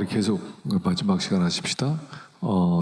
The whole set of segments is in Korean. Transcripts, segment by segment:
우리 계속 마지막 시간 하십시다.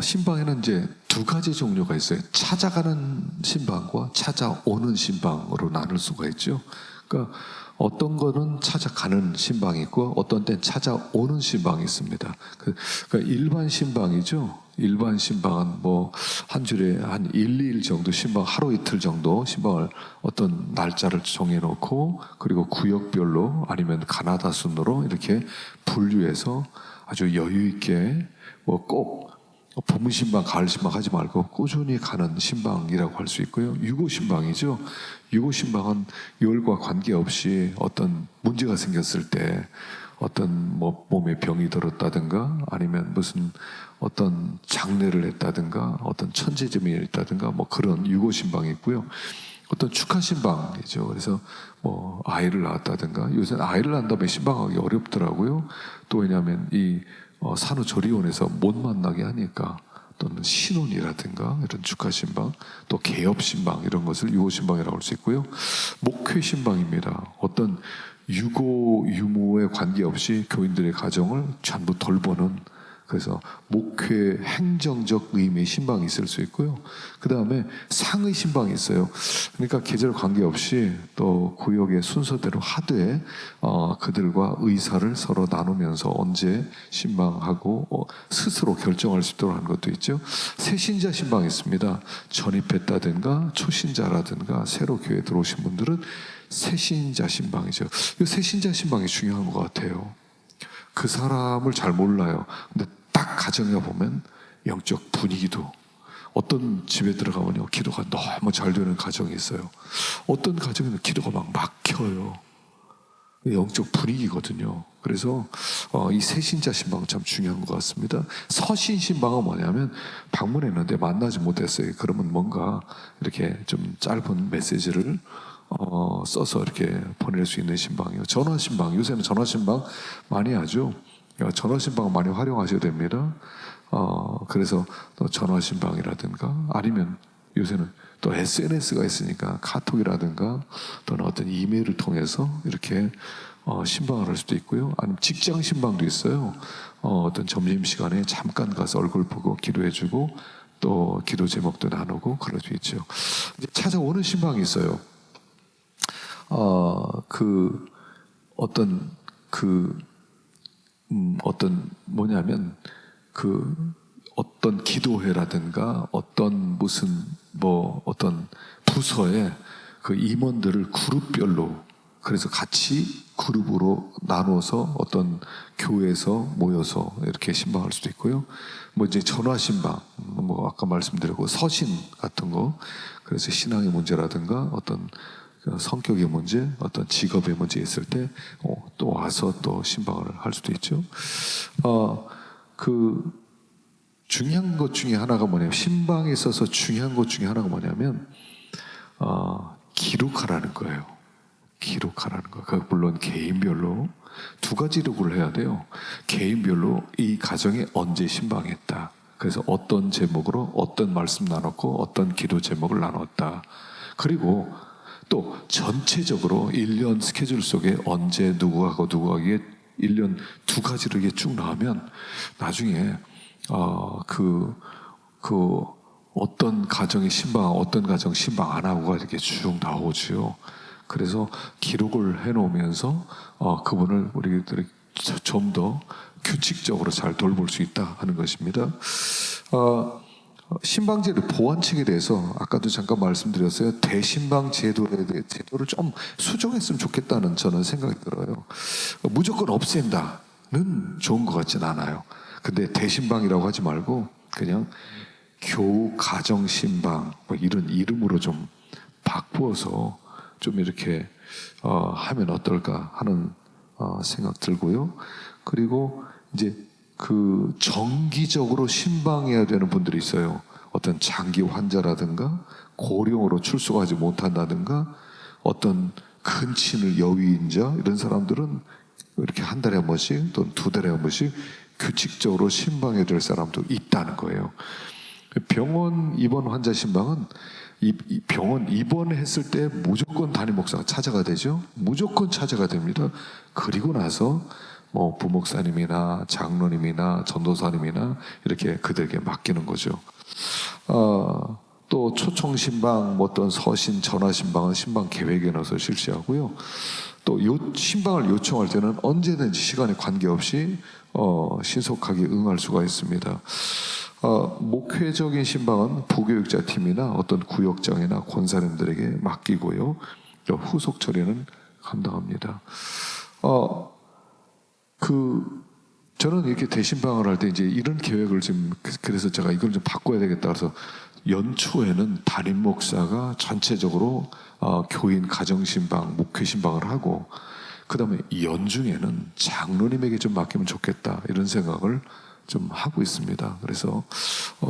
신방에는 이제 두 가지 종류가 있어요. 찾아가는 신방과 찾아오는 신방으로 나눌 수가 있죠. 그러니까 어떤 거는 찾아가는 신방이 있고 어떤 때는 찾아오는 신방이 있습니다. 그러니까 일반 신방이죠. 일반 신방은 뭐 한 주에 한 1, 2일 정도 신방, 하루 이틀 정도 신방을 어떤 날짜를 정해놓고 그리고 구역별로 아니면 가나다 순으로 이렇게 분류해서 아주 여유 있게 뭐 꼭 봄 신방, 가을 신방 하지 말고 꾸준히 가는 신방이라고 할 수 있고요. 유고 신방이죠. 유고 신방은 열과 관계없이 어떤 문제가 생겼을 때 어떤 뭐 몸에 병이 들었다든가 아니면 무슨 어떤 장례를 했다든가 어떤 천재점이 있다든가 뭐 그런 유고 신방이 있고요. 어떤 축하 신방이죠. 그래서 뭐 아이를 낳았다든가 요새는 아이를 낳는다면 신방하기 어렵더라고요. 또 왜냐하면 이 산후조리원에서 못 만나게 하니까 또는 신혼이라든가 이런 축하 신방, 또 개업 신방 이런 것을 유고 신방이라고 할 수 있고요. 목회 신방입니다. 어떤 유고 유무에 관계없이 교인들의 가정을 전부 돌보는 그래서 목회 행정적 의미의 신방이 있을 수 있고요. 그 다음에 상의 신방이 있어요. 그러니까 계절 관계없이 또 구역의 순서대로 하되 그들과 의사를 서로 나누면서 언제 신방하고 스스로 결정할 수 있도록 하는 것도 있죠. 새신자 신방이 있습니다. 전입했다든가 초신자라든가 새로 교회에 들어오신 분들은 새신자 신방이죠. 이 새신자 신방이 중요한 것 같아요. 그 사람을 잘 몰라요. 근데 딱 가정에 보면 영적 분위기도 어떤 집에 들어가면요 기도가 너무 잘 되는 가정이 있어요. 어떤 가정에는 기도가 막 막혀요. 영적 분위기거든요. 그래서 이 새신자 신방은 참 중요한 것 같습니다. 서신 신방은 뭐냐면 방문했는데 만나지 못했어요. 그러면 뭔가 이렇게 좀 짧은 메시지를 써서 이렇게 보낼 수 있는 신방이에요. 전화 신방, 요새는 전화 신방 많이 하죠. 전화 신방 많이 활용하셔야 됩니다. 그래서 또 전화 신방이라든가 아니면 요새는 또 SNS가 있으니까 카톡이라든가 또는 어떤 이메일을 통해서 이렇게 신방을 할 수도 있고요. 아니면 직장 신방도 있어요. 어떤 점심시간에 잠깐 가서 얼굴 보고 기도해주고 또 기도 제목도 나누고 그럴 수 있죠. 이제 찾아오는 신방이 있어요. 어떤 뭐냐면 어떤 기도회라든가 어떤 무슨 뭐 어떤 부서에 그 임원들을 그룹별로 그래서 같이 그룹으로 나눠서 어떤 교회에서 모여서 이렇게 신방할 수도 있고요. 뭐 이제 전화 신방, 뭐 아까 말씀드렸고 서신 같은 거, 그래서 신앙의 문제라든가 어떤 성격의 문제, 어떤 직업의 문제 있을 때 또 와서 또 신방을 할 수도 있죠. 중요한 것 중에 하나가 뭐냐면 신방에 있어서 중요한 것 중에 하나가 뭐냐면 기록하라는 거예요. 기록하라는 거. 물론 개인별로 두 가지 기록을 해야 돼요. 개인별로 이 가정에 언제 신방했다. 그래서 어떤 제목으로 어떤 말씀 나눴고 어떤 기도 제목을 나눴다. 그리고 또 전체적으로 1년 스케줄 속에 언제 누구하고 누구하게 1년 두 가지로 이게 쭉 나오면 나중에 어떤 가정의 신방, 어떤 가정 신방 안 하고가 이렇게 쭉 나오지요. 그래서 기록을 해놓으면서 그분을 우리들이 좀 더 규칙적으로 잘 돌볼 수 있다 하는 것입니다. 신방제도 보완책에 대해서 아까도 잠깐 말씀드렸어요. 대신방 제도를 좀 수정했으면 좋겠다는 저는 생각이 들어요. 무조건 없앤다는 좋은 것 같진 않아요. 근데 대신방이라고 하지 말고 그냥 교가정신방 뭐 이런 이름으로 좀 바꾸어서 좀 이렇게 하면 어떨까 하는 생각 들고요. 그리고 이제 정기적으로 신방해야 되는 분들이 있어요. 어떤 장기 환자라든가 고령으로 출소하지 못한다든가 어떤 근친을 여위인자 이런 사람들은 이렇게 한 달에 한 번씩 또는 두 달에 한 번씩 규칙적으로 신방해야 될 사람도 있다는 거예요. 병원 입원 환자 신방은 이 병원 입원했을 때 무조건 담임 목사가 찾아가 되죠. 무조건 찾아가 됩니다. 그리고 나서 뭐 부목사님이나 장로님이나 전도사님이나 이렇게 그들에게 맡기는 거죠. 또 초청 신방, 뭐 어떤 서신, 전화 신방은 신방 계획에 넣어서 실시하고요. 또 신방을 요청할 때는 언제든지 시간에 관계없이 신속하게 응할 수가 있습니다. 목회적인 신방은 부교육자 팀이나 어떤 구역장이나 권사님들에게 맡기고요. 또 후속 처리는 감당합니다. 저는 이렇게 대신방을 할 때 이제 이런 계획을 지금, 그래서 제가 이걸 좀 바꿔야 되겠다 그래서 연초에는 담임 목사가 전체적으로 교인 가정신방, 목회신방을 하고, 그 다음에 연중에는 장로님에게 좀 맡기면 좋겠다 이런 생각을 좀 하고 있습니다. 그래서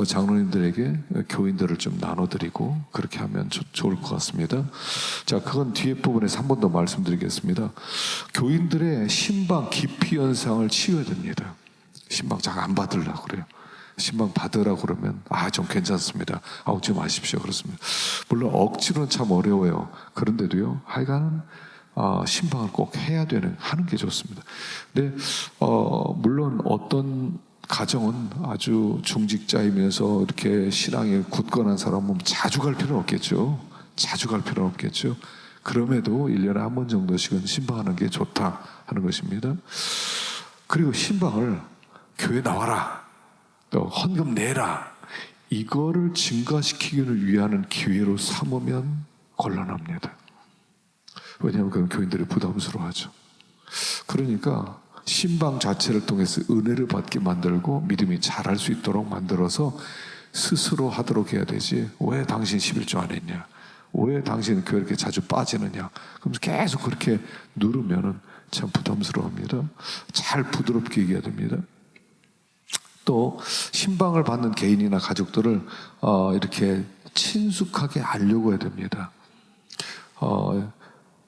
장로님들에게 교인들을 좀 나눠드리고 그렇게 하면 좋을 것 같습니다. 자, 그건 뒤에 부분에서 한 번 더 말씀드리겠습니다. 교인들의 신방 기피 현상을 치유해야 됩니다. 신방 잘 안 받으려고 그래요. 신방 받으라고 그러면 좀 괜찮습니다. 오지 마십시오. 그렇습니다. 물론 억지로는 참 어려워요. 그런데도요, 하여간 신방을 꼭 하는 게 좋습니다. 근데 물론 어떤 가정은 아주 중직자이면서 이렇게 신앙이 굳건한 사람은 자주 갈 필요는 없겠죠. 자주 갈 필요는 없겠죠. 그럼에도 1년에 한 번 정도씩은 신방하는 게 좋다 하는 것입니다. 그리고 신방을 교회 나와라, 또 헌금 내라, 이거를 증가시키기를 위한 기회로 삼으면 곤란합니다. 왜냐하면 그건 교인들이 부담스러워하죠. 그러니까 신방 자체를 통해서 은혜를 받게 만들고 믿음이 자랄 수 있도록 만들어서 스스로 하도록 해야 되지, 왜 당신 11조 안 했냐, 왜 당신 교회 이렇게 자주 빠지느냐, 그럼 계속 그렇게 누르면은 참 부담스러워합니다. 잘 부드럽게 얘기해야 됩니다. 또 신방을 받는 개인이나 가족들을 이렇게 친숙하게 알려고 해야 됩니다.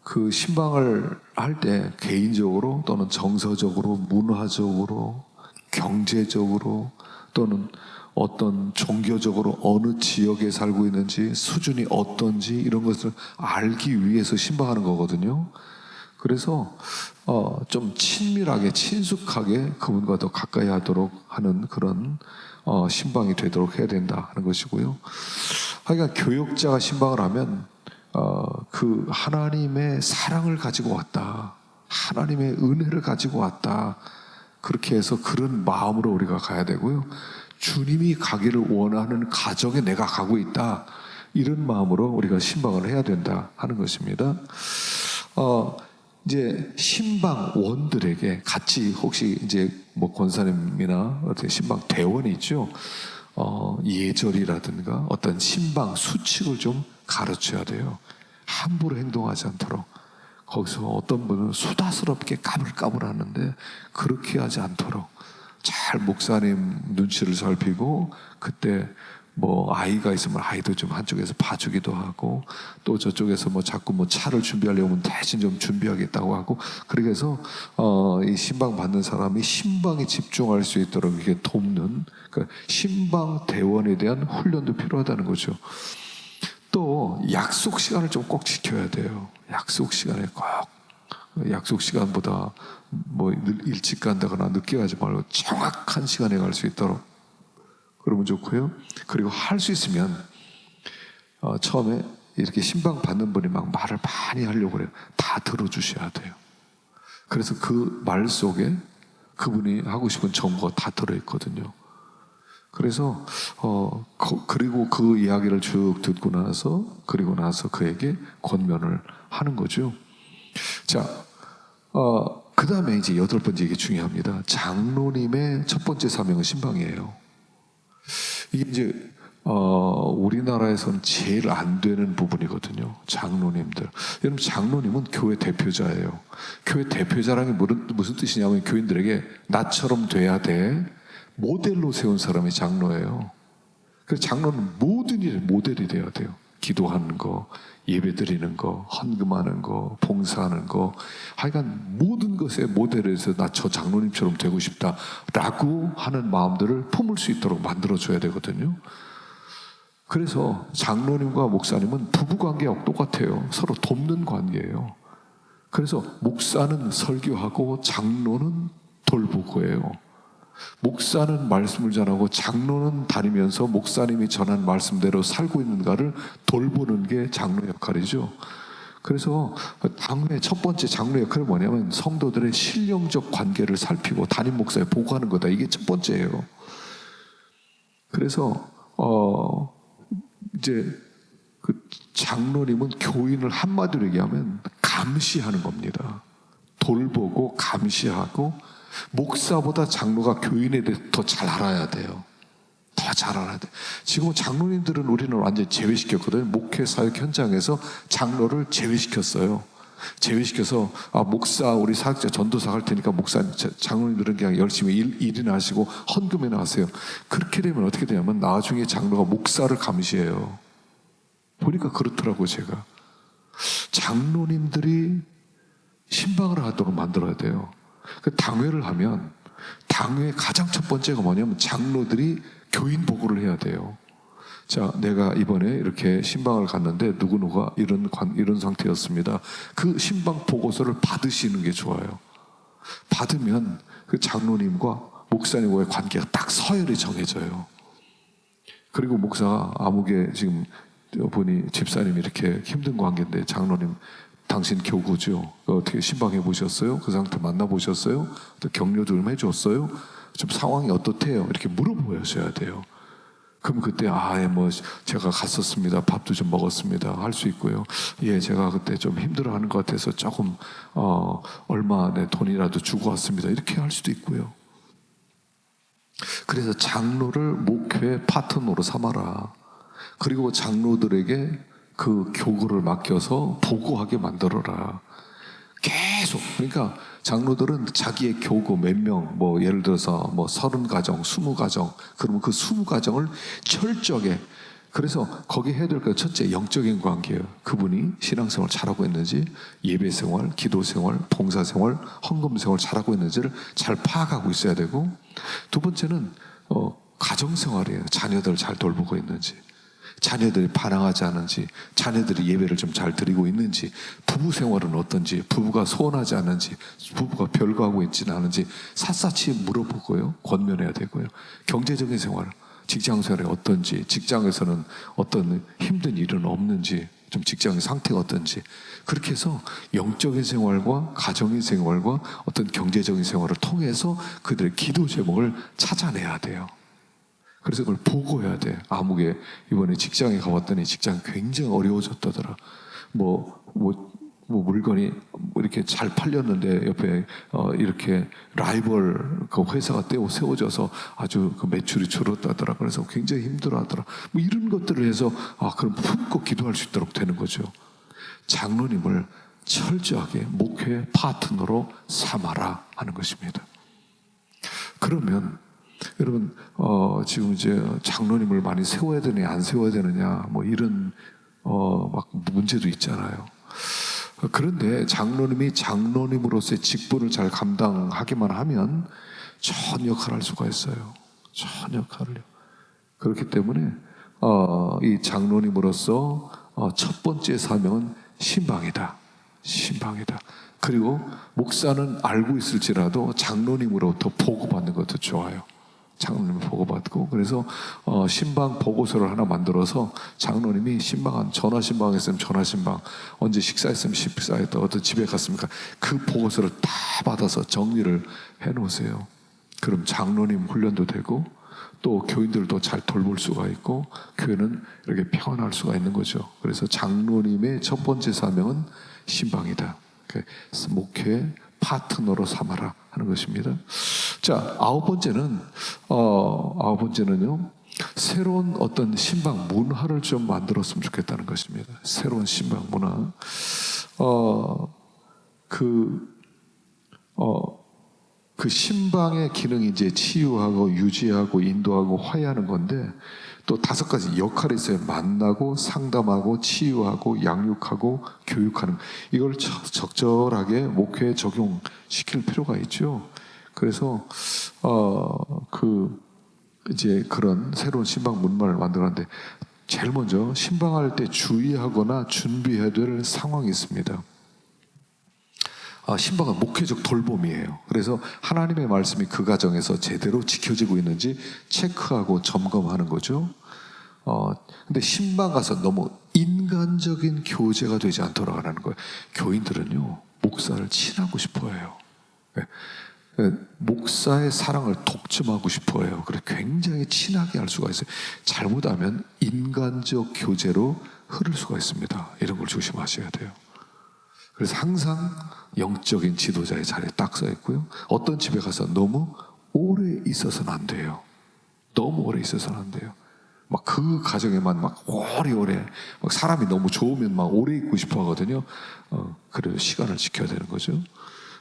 그 신방을 할 때 개인적으로 또는 정서적으로, 문화적으로, 경제적으로 또는 어떤 종교적으로 어느 지역에 살고 있는지, 수준이 어떤지 이런 것을 알기 위해서 신방하는 거거든요. 그래서 좀 친밀하게, 친숙하게 그분과 더 가까이 하도록 하는 그런 신방이 되도록 해야 된다 하는 것이고요. 하여간 교역자가 신방을 하면 그 하나님의 사랑을 가지고 왔다, 하나님의 은혜를 가지고 왔다, 그렇게 해서 그런 마음으로 우리가 가야 되고요. 주님이 가기를 원하는 가정에 내가 가고 있다, 이런 마음으로 우리가 신방을 해야 된다 하는 것입니다. 이제 신방원들에게 같이, 혹시 이제 뭐 권사님이나 어떤 신방 대원이 있죠. 예절이라든가 어떤 신방 수칙을 좀 가르쳐야 돼요. 함부로 행동하지 않도록. 거기서 어떤 분은 수다스럽게 까불까불 하는데 그렇게 하지 않도록 잘 목사님 눈치를 살피고, 그때 뭐 아이가 있으면 아이도 좀 한쪽에서 봐주기도 하고, 또 저쪽에서 뭐 자꾸 뭐 차를 준비하려면 대신 좀 준비하겠다고 하고, 그렇게 해서 이 신방 받는 사람이 신방에 집중할 수 있도록 이렇게 돕는, 그러니까 신방 대원에 대한 훈련도 필요하다는 거죠. 또 약속 시간을 좀 꼭 지켜야 돼요. 약속 시간에 꼭, 약속 시간보다 뭐 일찍 간다거나 늦게 가지 말고 정확한 시간에 갈 수 있도록 그러면 좋고요. 그리고 할 수 있으면 처음에 이렇게 신방 받는 분이 막 말을 많이 하려고 그래요. 다 들어주셔야 돼요. 그래서 그 말 속에 그분이 하고 싶은 정보가 다 들어있거든요. 그래서 그리고 그 이야기를 쭉 듣고 나서, 그리고 나서 그에게 권면을 하는 거죠. 자, 그 다음에 이제 8번째, 이게 중요합니다. 장로님의 첫 번째 사명은 신방이에요. 이게 이제 우리나라에서는 제일 안 되는 부분이거든요. 장로님들. 여러분, 장로님은 교회 대표자예요. 교회 대표자라는 게 무슨 뜻이냐면, 교인들에게 나처럼 돼야 돼, 모델로 세운 사람이 장로예요. 그래서 장로는 모든 일에 모델이 돼야 돼요. 기도하는 거, 예배 드리는 거, 헌금하는 거, 봉사하는 거, 하여간 모든 것에 모델에서 나 저 장로님처럼 되고 싶다라고 하는 마음들을 품을 수 있도록 만들어줘야 되거든요. 그래서 장로님과 목사님은 부부관계하고 똑같아요. 서로 돕는 관계예요. 그래서 목사는 설교하고 장로는 돌보고예요. 목사는 말씀을 전하고 장로는 다니면서 목사님이 전한 말씀대로 살고 있는가를 돌보는 게 장로 역할이죠. 그래서 당의 첫 번째 장로 역할은 뭐냐면 성도들의 신령적 관계를 살피고 담임 목사에 보고하는 거다. 이게 첫 번째예요. 그래서 이제 그 장로님은 교인을 한마디로 얘기하면 감시하는 겁니다. 돌보고 감시하고, 목사보다 장로가 교인에 대해 더 잘 알아야 돼요. 더 잘 알아야 돼. 지금 장로님들은 우리는 완전히 제외시켰거든요. 목회 사역 현장에서 장로를 제외시켰어요. 제외시켜서 목사 우리 사역자 전도사 할 테니까 목사님 장로님들은 그냥 열심히 일이나 하시고 헌금이나 하세요. 그렇게 되면 어떻게 되냐면 나중에 장로가 목사를 감시해요. 보니까 그렇더라고요. 제가 장로님들이 신방을 하도록 만들어야 돼요. 그 당회를 하면 당회의 가장 첫 번째가 뭐냐면 장로들이 교인 보고를 해야 돼요. 자, 내가 이번에 이렇게 신방을 갔는데 누구누가 이런 상태였습니다. 그 신방 보고서를 받으시는 게 좋아요. 받으면 그 장로님과 목사님과의 관계가 딱 서열이 정해져요. 그리고 목사가 아무개 지금 보니 집사님이 이렇게 힘든 관계인데 장로님 당신 교구죠. 어떻게 신방해 보셨어요? 그 상태 만나보셨어요? 또 격려 좀 해줬어요? 좀 상황이 어떻대요? 이렇게 물어보셔야 돼요. 그럼 그때 제가 갔었습니다. 밥도 좀 먹었습니다. 할 수 있고요. 예, 제가 그때 좀 힘들어하는 것 같아서 조금 얼마 내 돈이라도 주고 왔습니다. 이렇게 할 수도 있고요. 그래서 장로를 목회 파트너로 삼아라. 그리고 장로들에게 그 교구를 맡겨서 보고하게 만들어라. 계속. 그러니까 장로들은 자기의 교구 몇 명, 예를 들어서 30가정, 20가정, 그러면 그 20가정을 철저하게, 그래서 거기 해야 될 거 첫째 영적인 관계예요. 그분이 신앙생활 잘하고 있는지, 예배생활, 기도생활, 봉사생활, 헌금생활 잘하고 있는지를 잘 파악하고 있어야 되고, 두 번째는 가정생활이에요. 자녀들 잘 돌보고 있는지, 자녀들이 반항하지 않은지, 자녀들이 예배를 좀 잘 드리고 있는지, 부부 생활은 어떤지, 부부가 소원하지 않은지, 부부가 별거하고 있지는 않은지 샅샅이 물어보고요. 권면해야 되고요. 경제적인 생활, 직장 생활이 어떤지, 직장에서는 어떤 힘든 일은 없는지, 좀 직장의 상태가 어떤지, 그렇게 해서 영적인 생활과 가정의 생활과 어떤 경제적인 생활을 통해서 그들의 기도 제목을 찾아내야 돼요. 그래서 그걸 보고해야 돼. 아무개 이번에 직장에 가봤더니 직장이 굉장히 어려워졌다더라. 물건이 이렇게 잘 팔렸는데 옆에 이렇게 라이벌 그 회사가 세워져서 아주 그 매출이 줄었다더라. 그래서 굉장히 힘들어하더라. 이런 것들을 해서 그럼 품고 기도할 수 있도록 되는 거죠. 장로님을 철저하게 목회 파트너로 삼아라 하는 것입니다. 그러면 여러분 지금 이제 장로님을 많이 세워야 되느냐 안 세워야 되느냐 이런 막 문제도 있잖아요. 그런데 장로님이 장로님으로서의 직분을 잘 감당하기만 하면 전 역할을 할 수가 있어요. 전 역할을요. 그렇기 때문에 이 장로님으로서 첫 번째 사명은 신방이다. 신방이다. 그리고 목사는 알고 있을지라도 장로님으로부터 보고받는 것도 좋아요. 장로님을 보고받고, 그래서 신방 보고서를 하나 만들어서 장로님이 전화 신방했으면 전화 신방, 언제 식사했으면 식사했다, 어떤 집에 갔습니까? 그 보고서를 다 받아서 정리를 해놓으세요. 그럼 장로님 훈련도 되고 또 교인들도 잘 돌볼 수가 있고 교회는 이렇게 평안할 수가 있는 거죠. 그래서 장로님의 첫 번째 사명은 신방이다. 목회 파트너로 삼아라 하는 것입니다. 자, 아홉 번째는요, 새로운 어떤 신방 문화를 좀 만들었으면 좋겠다는 것입니다. 새로운 신방 문화. 그 신방의 기능이 이제 치유하고 유지하고 인도하고 화해하는 건데, 또 5가지 역할이 있어요. 만나고 상담하고 치유하고 양육하고 교육하는, 이걸 적절하게 목회에 적용시킬 필요가 있죠. 그래서 이제 그런 새로운 신방 문화를 만들었는데, 제일 먼저 신방할 때 주의하거나 준비해야 될 상황이 있습니다. 신방은 목회적 돌봄이에요. 그래서 하나님의 말씀이 그 가정에서 제대로 지켜지고 있는지 체크하고 점검하는 거죠. 근데 신방 가서 너무 인간적인 교제가 되지 않도록 하는 거예요. 교인들은요, 목사를 친하고 싶어 해요. 목사의 사랑을 독점하고 싶어 해요. 그래서 굉장히 친하게 할 수가 있어요. 잘못하면 인간적 교제로 흐를 수가 있습니다. 이런 걸 조심하셔야 돼요. 그래서 항상 영적인 지도자의 자리에 딱 서 있고요. 어떤 집에 가서 너무 오래 있어서는 안 돼요. 너무 오래 있어서는 안 돼요. 막 그 가정에만 막 오래오래, 막 사람이 너무 좋으면 막 오래 있고 싶어 하거든요. 그래도 시간을 지켜야 되는 거죠.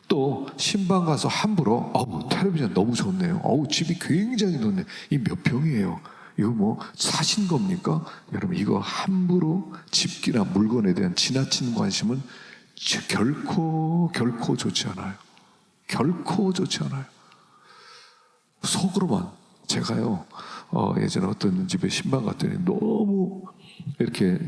또 신방 가서 함부로 텔레비전 너무 좋네요. 집이 굉장히 좋네. 이 몇 평이에요? 이거 뭐 사신 겁니까? 여러분, 이거 함부로 집기나 물건에 대한 지나친 관심은 결코 좋지 않아요. 결코 좋지 않아요. 속으로만 제가요, 예전에 어떤 집에 신방 갔더니 너무 이렇게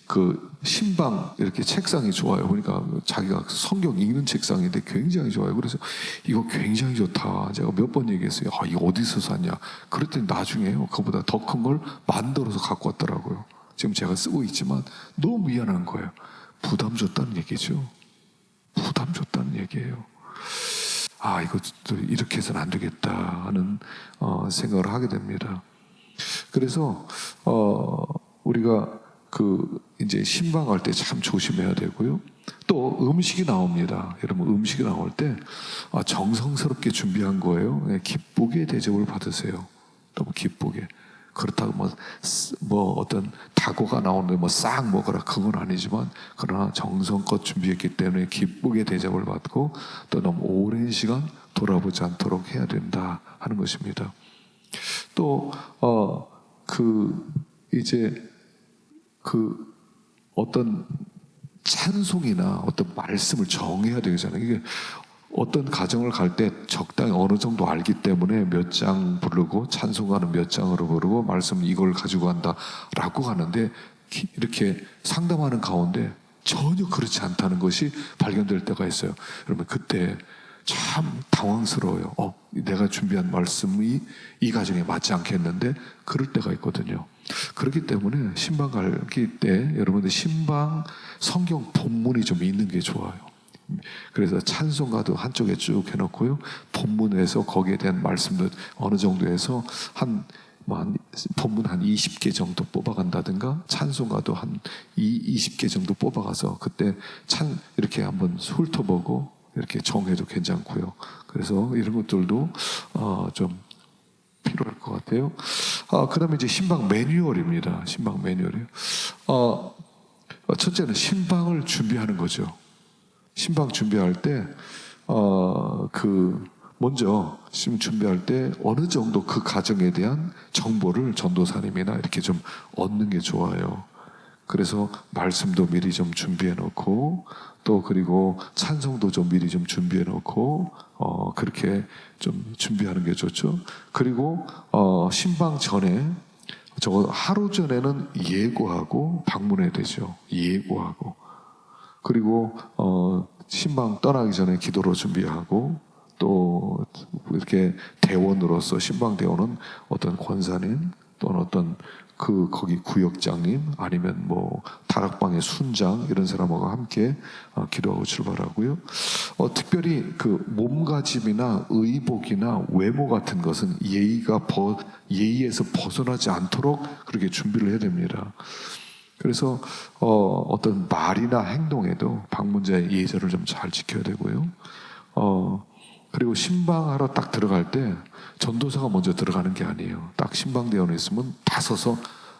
그 신방 이렇게 책상이 좋아요. 보니까 자기가 성경 읽는 책상인데 굉장히 좋아요. 그래서 이거 굉장히 좋다. 제가 몇 번 얘기했어요. 이거 어디서 샀냐? 그랬더니 나중에요, 그거보다 더 큰 걸 만들어서 갖고 왔더라고요. 지금 제가 쓰고 있지만 너무 미안한 거예요. 부담 줬다는 얘기죠. 부담 줬다는 얘기예요. 이거 이렇게 해서는 안 되겠다 하는 생각을 하게 됩니다. 그래서 우리가 이제 신방할 때 참 조심해야 되고요. 또 음식이 나옵니다. 여러분, 음식이 나올 때 정성스럽게 준비한 거예요. 기쁘게 대접을 받으세요. 너무 기쁘게. 그렇다고 뭐 어떤 다고가 나오는데 뭐 싹 먹어라, 그건 아니지만, 그러나 정성껏 준비했기 때문에 기쁘게 대접을 받고 또 너무 오랜 시간 돌아보지 않도록 해야 된다 하는 것입니다. 또 이제 어떤 찬송이나 어떤 말씀을 정해야 되잖아요. 이게 어떤 가정을 갈 때 적당히 어느 정도 알기 때문에 몇 장 부르고 찬송가는 몇 장으로 부르고 말씀 이걸 가지고 간다라고 하는데, 이렇게 상담하는 가운데 전혀 그렇지 않다는 것이 발견될 때가 있어요. 여러분, 그때 참 당황스러워요. 내가 준비한 말씀이 이 가정에 맞지 않겠는데, 그럴 때가 있거든요. 그렇기 때문에 신방 가기 때 여러분들 신방 성경 본문이 좀 있는 게 좋아요. 그래서 찬송가도 한쪽에 쭉 해놓고요, 본문에서 거기에 대한 말씀도 어느 정도 해서 본문 한 20개 정도 뽑아간다든가, 찬송가도 한 20개 정도 뽑아가서 그때 이렇게 한번 훑어보고 이렇게 정해도 괜찮고요. 그래서 이런 것들도 좀 필요할 것 같아요. 그 다음에 이제 신방 매뉴얼입니다. 신방 매뉴얼이요. 첫째는 신방을 준비하는 거죠. 신방 준비할 때, 먼저 준비할 때 어느 정도 그 가정에 대한 정보를 전도사님이나 이렇게 좀 얻는 게 좋아요. 그래서 말씀도 미리 좀 준비해 놓고, 또 그리고 찬송도 좀 미리 좀 준비해 놓고, 그렇게 좀 준비하는 게 좋죠. 그리고 신방 전에 적어도 하루 전에는 예고하고 방문해야 되죠. 예고하고. 그리고 신방 떠나기 전에 기도로 준비하고, 또 이렇게 대원으로서 신방 대원은 어떤 권사님 또는 어떤 거기 구역장님 아니면 뭐 다락방의 순장 이런 사람하고 함께 기도하고 출발하고요. 특별히 몸가짐이나 의복이나 외모 같은 것은 예의에서 벗어나지 않도록 그렇게 준비를 해야 됩니다. 그래서 어떤 말이나 행동에도 방문자의 예절을 좀 잘 지켜야 되고요. 그리고 신방하러 딱 들어갈 때 전도사가 먼저 들어가는 게 아니에요. 딱 신방대원에 있으면 다 서서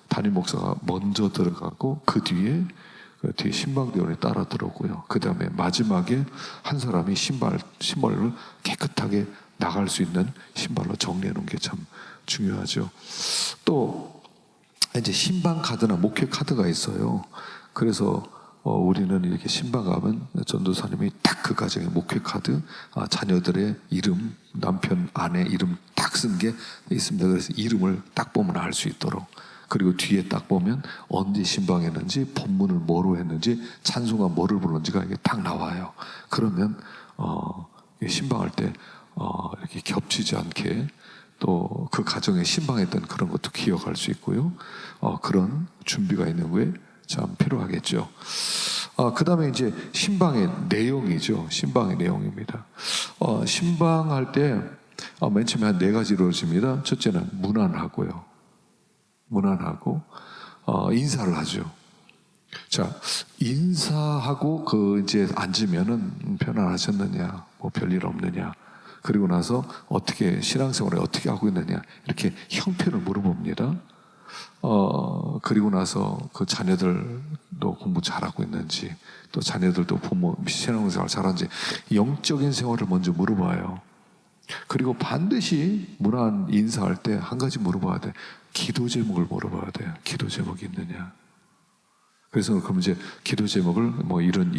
담임 목사가 먼저 들어가고, 그 뒤에 신방대원이 따라 들어오고요. 그 다음에 마지막에 한 사람이 신발을 깨끗하게 나갈 수 있는 신발로 정리해 놓은 게 참 중요하죠. 또 이제 신방 카드나 목회 카드가 있어요. 그래서 우리는 이렇게 신방 가면 전도사님이 딱 그 가정의 목회 카드, 자녀들의 이름, 남편, 아내 이름 딱 쓴 게 있습니다. 그래서 이름을 딱 보면 알 수 있도록. 그리고 뒤에 딱 보면 언제 신방했는지, 본문을 뭐로 했는지, 찬송가 뭐를 부르는지가 이게 딱 나와요. 그러면 신방할 때 이렇게 겹치지 않게 또 그 가정에 신방했던 그런 것도 기억할 수 있고요. 그런 준비가 있는 게 참 필요하겠죠. 그 다음에 이제 신방의 내용이죠. 신방의 내용입니다. 신방할 때 맨 처음에 한 4가지로 이루어집니다. 첫째는 문안하고요. 문안하고 인사를 하죠. 자, 인사하고 이제 앉으면은 편안하셨느냐, 뭐 별일 없느냐, 그리고 나서 어떻게 신앙생활을 어떻게 하고 있느냐, 이렇게 형편을 물어봅니다. 그리고 나서 그 자녀들도 공부 잘하고 있는지, 또 자녀들도 부모 신앙생활 잘하는지, 영적인 생활을 먼저 물어봐요. 그리고 반드시 문안 인사할 때 한 가지 물어봐야 돼. 기도 제목을 물어봐야 돼요. 기도 제목이 있느냐. 그래서 그럼 이제 기도 제목을 뭐 이런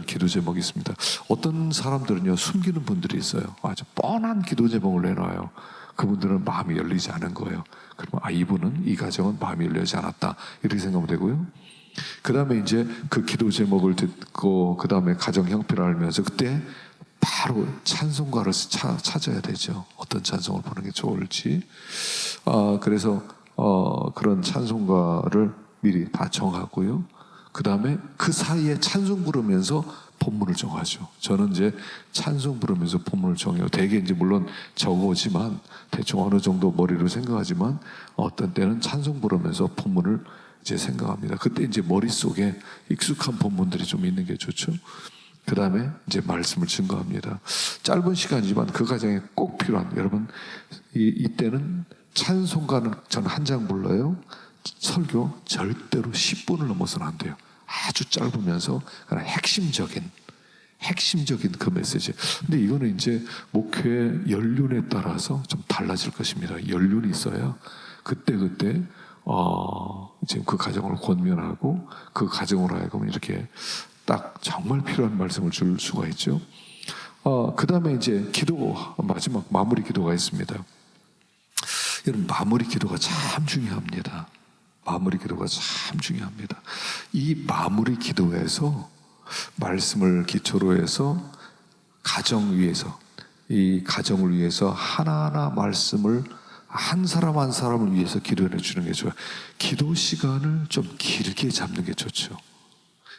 기도 제목이 있습니다. 어떤 사람들은요, 숨기는 분들이 있어요. 아주 뻔한 기도 제목을 내놔요. 그분들은 마음이 열리지 않은 거예요. 그러면 이분은, 이 가정은 마음이 열리지 않았다, 이렇게 생각하면 되고요. 그 다음에 이제 그 기도 제목을 듣고 그 다음에 가정 형편을 알면서 그때 바로 찬송가를 찾아야 되죠. 어떤 찬송을 부르는 게 좋을지. 그래서 그런 찬송가를 미리 다 정하고요. 그 다음에 그 사이에 찬송 부르면서 본문을 정하죠. 저는 이제 찬송 부르면서 본문을 정해요. 대개 이제 물론 적어오지만 대충 어느 정도 머리로 생각하지만 어떤 때는 찬송 부르면서 본문을 이제 생각합니다. 그때 이제 머릿속에 익숙한 본문들이 좀 있는 게 좋죠. 그 다음에 이제 말씀을 증거합니다. 짧은 시간이지만 그 과정에 꼭 필요한, 여러분, 이때는 찬송가는 저는 한 장 불러요. 설교 절대로 10분을 넘어서는 안 돼요. 아주 짧으면서 그냥 핵심적인 그 메시지. 근데 이거는 이제 목회 연륜에 따라서 좀 달라질 것입니다. 연륜이 있어야 그때 지금 그 가정을 권면하고 그 가정으로 하여금 이렇게 딱 정말 필요한 말씀을 줄 수가 있죠. 그 다음에 이제 기도, 마지막 마무리 기도가 있습니다. 여러분, 마무리 기도가 참 중요합니다. 마무리 기도가 참 중요합니다. 이 마무리 기도에서 말씀을 기초로 해서 가정 위해서, 이 가정을 위해서 하나하나 말씀을 한 사람 한 사람을 위해서 기도해 주는 게 좋아요. 기도 시간을 좀 길게 잡는 게 좋죠.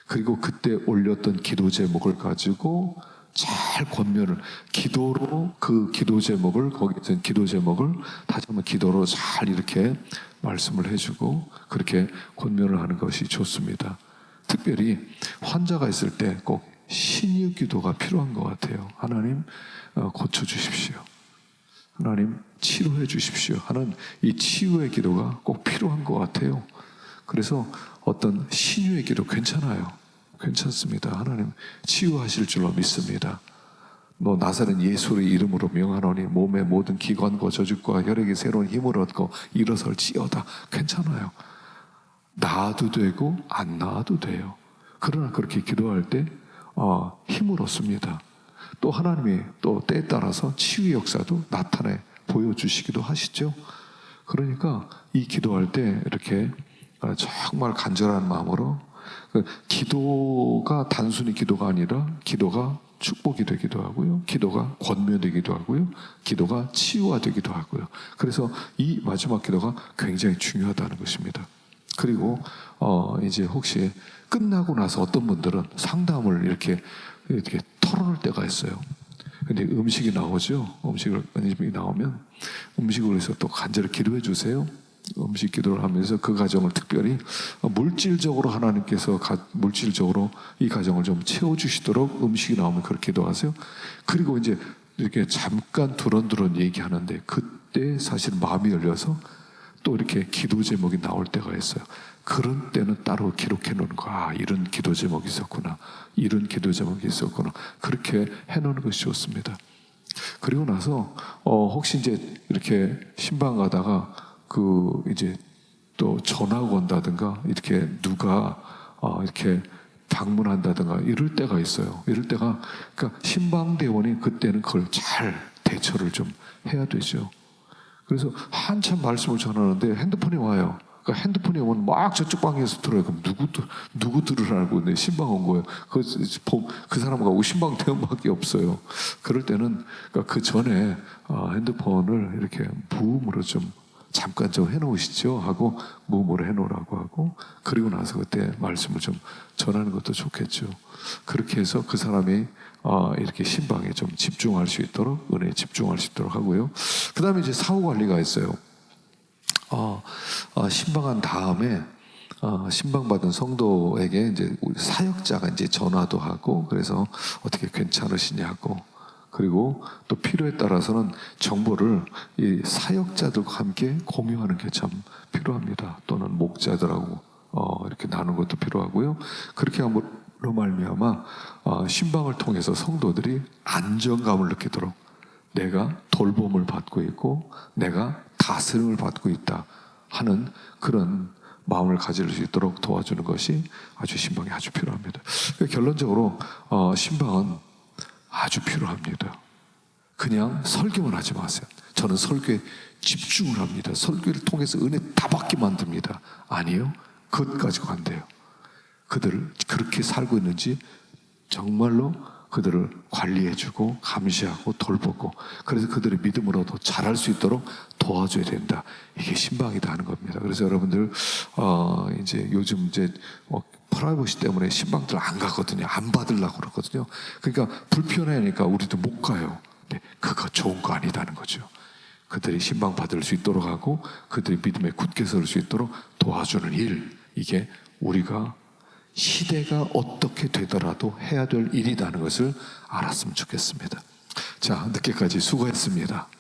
그리고 그때 올렸던 기도 제목을 가지고 잘 권면을, 기도로 그 기도 제목을, 거기에 기도 제목을 다시 한번 기도로 잘 이렇게 말씀을 해주고 그렇게 권면을 하는 것이 좋습니다. 특별히 환자가 있을 때 꼭 신유 기도가 필요한 것 같아요. 하나님 고쳐주십시오. 하나님 치료해 주십시오 하는 이 치유의 기도가 꼭 필요한 것 같아요. 그래서 어떤 신유의 기도 괜찮아요. 괜찮습니다. 하나님 치유하실 줄로 믿습니다. 나사렛 예수의 이름으로 명하노니 몸의 모든 기관과 저죽과 혈액이 새로운 힘을 얻고 일어설지어다. 괜찮아요. 나아도 되고 안 나아도 돼요. 그러나 그렇게 기도할 때 힘을 얻습니다. 또 하나님이 또 때에 따라서 치유 역사도 나타내 보여주시기도 하시죠. 그러니까 이 기도할 때 이렇게 정말 간절한 마음으로, 기도가 단순히 기도가 아니라 기도가 축복이 되기도 하고요, 기도가 권면되기도 하고요, 기도가 치유가 되기도 하고요. 그래서 이 마지막 기도가 굉장히 중요하다는 것입니다. 그리고 이제 혹시 끝나고 나서 어떤 분들은 상담을 이렇게 털어놓을 때가 있어요. 근데 음식이 나오죠. 음식이 나오면 음식을 위해서 또 간절히 기도해 주세요. 음식 기도를 하면서 그 가정을 특별히 물질적으로 하나님께서 물질적으로 이 가정을 좀 채워주시도록 음식이 나오면 그렇게 기도하세요. 그리고 이제 이렇게 잠깐 두런두런 얘기하는데 그때 사실 마음이 열려서 또 이렇게 기도 제목이 나올 때가 있어요. 그런 때는 따로 기록해 놓는 거. 이런 기도 제목이 있었구나. 이런 기도 제목이 있었구나. 그렇게 해 놓는 것이 좋습니다. 그리고 나서 혹시 이제 이렇게 신방 가다가 이제 또 전화가 온다든가 이렇게 누가 이렇게 방문한다든가 이럴 때가 있어요. 이럴 때가, 그러니까 신방대원이 그때는 그걸 잘 대처를 좀 해야 되죠. 그래서 한참 말씀을 전하는데 핸드폰이 와요. 그러니까 핸드폰이 오면 막 저쪽 방에서 들어요. 그럼 누구 들으라고 내 신방 온 거예요. 그 사람하고 신방 대응밖에 없어요. 그럴 때는 그러니까 그 전에 핸드폰을 이렇게 무음으로 좀 잠깐 좀 해놓으시죠 하고 무음으로 해놓으라고 하고 그리고 나서 그때 말씀을 좀 전하는 것도 좋겠죠. 그렇게 해서 그 사람이 이렇게 신방에 좀 집중할 수 있도록 은혜에 집중할 수 있도록 하고요. 그 다음에 이제 사후 관리가 있어요. 신방한 다음에 신방받은 성도에게 이제 우리 사역자가 이제 전화도 하고 그래서 어떻게 괜찮으시냐고 그리고 또 필요에 따라서는 정보를 이 사역자들과 함께 공유하는 게 참 필요합니다. 또는 목자들하고 이렇게 나누는 것도 필요하고요. 그렇게 함으로 말미암아 신방을 통해서 성도들이 안정감을 느끼도록 내가 돌봄을 받고 있고 내가 다스림을 받고 있다 하는 그런 마음을 가질 수 있도록 도와주는 것이 신방이 아주 필요합니다. 결론적으로 신방은 아주 필요합니다. 그냥 설교만 하지 마세요. 저는 설교에 집중을 합니다. 설교를 통해서 은혜 다 받게 만듭니다. 아니요. 그것 가지고 안 돼요. 그들을 그렇게 살고 있는지 정말로 그들을 관리해주고 감시하고 돌보고 그래서 그들의 믿음으로 더 잘할 수 있도록 도와줘야 된다. 이게 신방이다 하는 겁니다. 그래서 여러분들 이제 요즘 이제 프라이버시 때문에 신방들 안 가거든요. 안 받으려고 그러거든요. 그러니까 불편하니까 우리도 못 가요. 근데 그거 좋은 거 아니다는 거죠. 그들이 신방 받을 수 있도록 하고 그들이 믿음에 굳게 설 수 있도록 도와주는 일, 이게 우리가 시대가 어떻게 되더라도 해야 될 일이라는 것을 알았으면 좋겠습니다. 자, 늦게까지 수고했습니다.